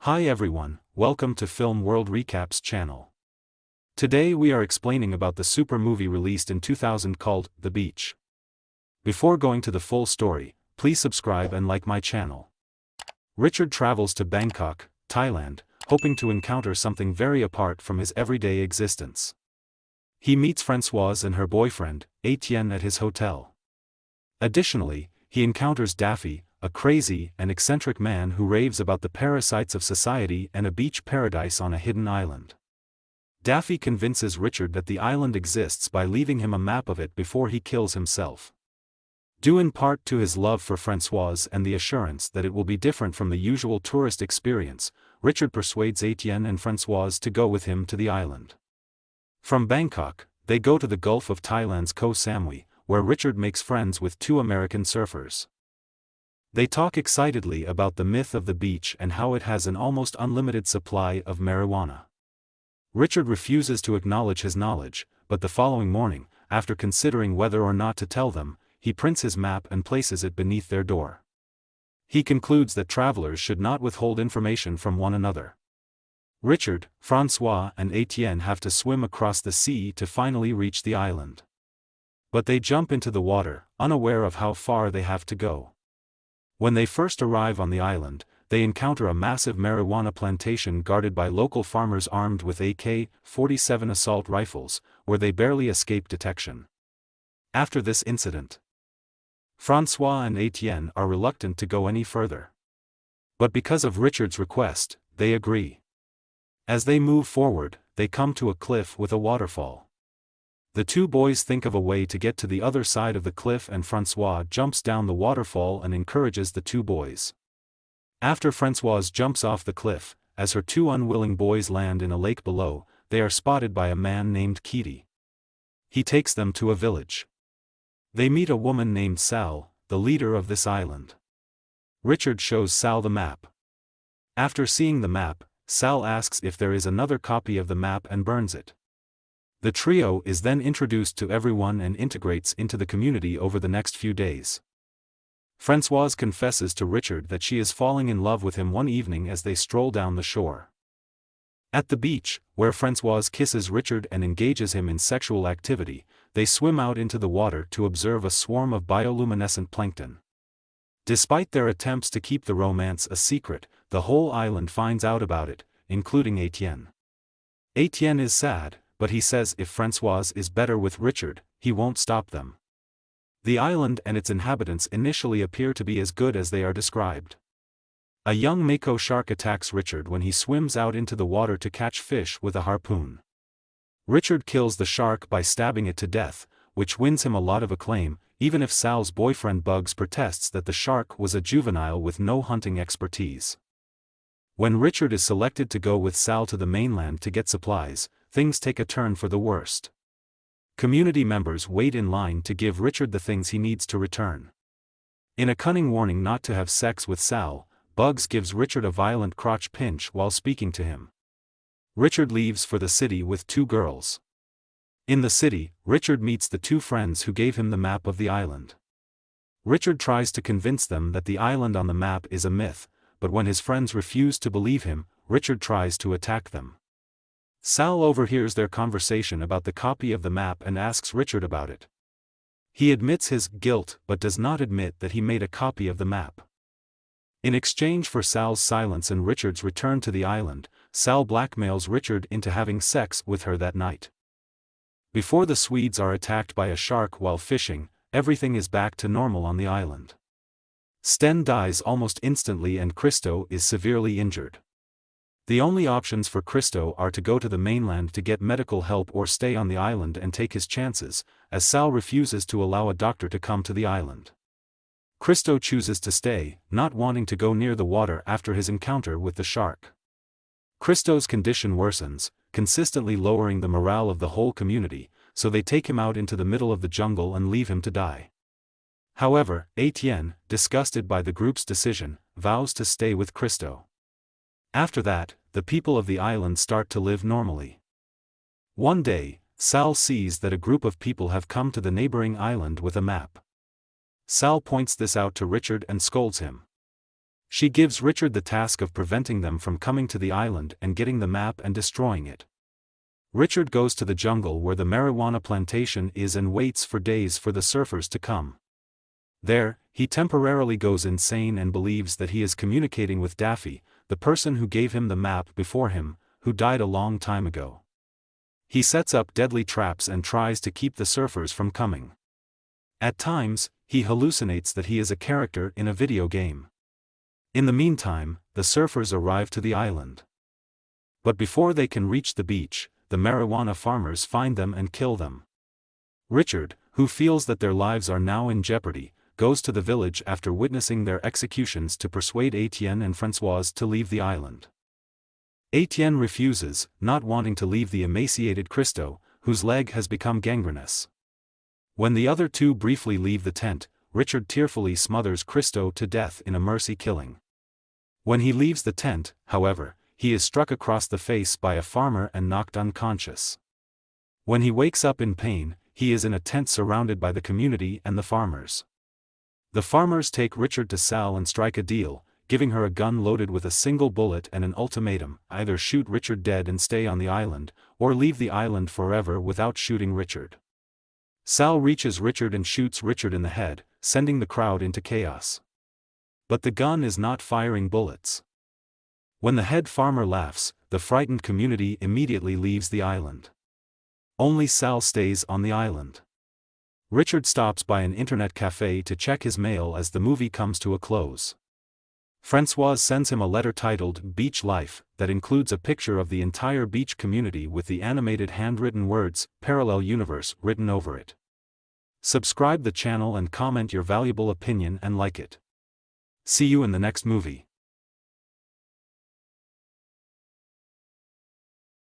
Hi everyone, welcome to Film World Recaps channel. Today we are explaining about the super movie released in 2000 called The Beach. Before going to the full story, please subscribe and like my channel. Richard travels to Bangkok, Thailand, hoping to encounter something very apart from his everyday existence. He meets Françoise and her boyfriend, Etienne, at his hotel. Additionally, he encounters Daffy, a crazy and eccentric man who raves about the parasites of society and a beach paradise on a hidden island. Daffy convinces Richard that the island exists by leaving him a map of it before he kills himself. Due in part to his love for Françoise and the assurance that it will be different from the usual tourist experience, Richard persuades Etienne and Françoise to go with him to the island. From Bangkok, they go to the Gulf of Thailand's Koh Samui, where Richard makes friends with two American surfers. They talk excitedly about the myth of the beach and how it has an almost unlimited supply of marijuana. Richard refuses to acknowledge his knowledge, but the following morning, after considering whether or not to tell them, he prints his map and places it beneath their door. He concludes that travelers should not withhold information from one another. Richard, François and Etienne have to swim across the sea to finally reach the island. But they jump into the water, unaware of how far they have to go. When they first arrive on the island, they encounter a massive marijuana plantation guarded by local farmers armed with AK-47 assault rifles, where they barely escape detection. After this incident, François and Etienne are reluctant to go any further. But because of Richard's request, they agree. As they move forward, they come to a cliff with a waterfall. The two boys think of a way to get to the other side of the cliff, and François jumps down the waterfall and encourages the two boys. After Françoise jumps off the cliff, as her two unwilling boys land in a lake below, they are spotted by a man named Kitty. He takes them to a village. They meet a woman named Sal, the leader of this island. Richard shows Sal the map. After seeing the map, Sal asks if there is another copy of the map and burns it. The trio is then introduced to everyone and integrates into the community over the next few days. Françoise confesses to Richard that she is falling in love with him one evening as they stroll down the shore. At the beach, where Françoise kisses Richard and engages him in sexual activity, they swim out into the water to observe a swarm of bioluminescent plankton. Despite their attempts to keep the romance a secret, the whole island finds out about it, including Etienne. Etienne is sad, but he says if Françoise is better with Richard, he won't stop them. The island and its inhabitants initially appear to be as good as they are described. A young mako shark attacks Richard when he swims out into the water to catch fish with a harpoon. Richard kills the shark by stabbing it to death, which wins him a lot of acclaim, even if Sal's boyfriend Bugs protests that the shark was a juvenile with no hunting expertise. When Richard is selected to go with Sal to the mainland to get supplies, things take a turn for the worst. Community members wait in line to give Richard the things he needs to return. In a cunning warning not to have sex with Sal, Bugs gives Richard a violent crotch pinch while speaking to him. Richard leaves for the city with two girls. In the city, Richard meets the two friends who gave him the map of the island. Richard tries to convince them that the island on the map is a myth, but when his friends refuse to believe him, Richard tries to attack them. Sal overhears their conversation about the copy of the map and asks Richard about it. He admits his guilt but does not admit that he made a copy of the map. In exchange for Sal's silence and Richard's return to the island, Sal blackmails Richard into having sex with her that night. Before the Swedes are attacked by a shark while fishing, everything is back to normal on the island. Sten dies almost instantly and Christo is severely injured. The only options for Christo are to go to the mainland to get medical help or stay on the island and take his chances, as Sal refuses to allow a doctor to come to the island. Christo chooses to stay, not wanting to go near the water after his encounter with the shark. Christo's condition worsens, consistently lowering the morale of the whole community, so they take him out into the middle of the jungle and leave him to die. However, Etienne, disgusted by the group's decision, vows to stay with Christo. After that, the people of the island start to live normally. One day, Sal sees that a group of people have come to the neighboring island with a map. Sal points this out to Richard and scolds him. She gives Richard the task of preventing them from coming to the island and getting the map and destroying it. Richard goes to the jungle where the marijuana plantation is and waits for days for the surfers to come. There, he temporarily goes insane and believes that he is communicating with Daffy, the person who gave him the map before him, who died a long time ago. He sets up deadly traps and tries to keep the surfers from coming. At times, he hallucinates that he is a character in a video game. In the meantime, the surfers arrive to the island. But before they can reach the beach, the marijuana farmers find them and kill them. Richard, who feels that their lives are now in jeopardy, goes to the village after witnessing their executions to persuade Etienne and Françoise to leave the island. Etienne refuses, not wanting to leave the emaciated Christo, whose leg has become gangrenous. When the other two briefly leave the tent, Richard tearfully smothers Christo to death in a mercy killing. When he leaves the tent, however, he is struck across the face by a farmer and knocked unconscious. When he wakes up in pain, he is in a tent surrounded by the community and the farmers. The farmers take Richard to Sal and strike a deal, giving her a gun loaded with a single bullet and an ultimatum: either shoot Richard dead and stay on the island, or leave the island forever without shooting Richard. Sal reaches Richard and shoots Richard in the head, sending the crowd into chaos. But the gun is not firing bullets. When the head farmer laughs, the frightened community immediately leaves the island. Only Sal stays on the island. Richard stops by an internet cafe to check his mail as the movie comes to a close. Françoise sends him a letter titled Beach Life, that includes a picture of the entire beach community with the animated handwritten words, Parallel Universe, written over it. Subscribe the channel and comment your valuable opinion and like it. See you in the next movie.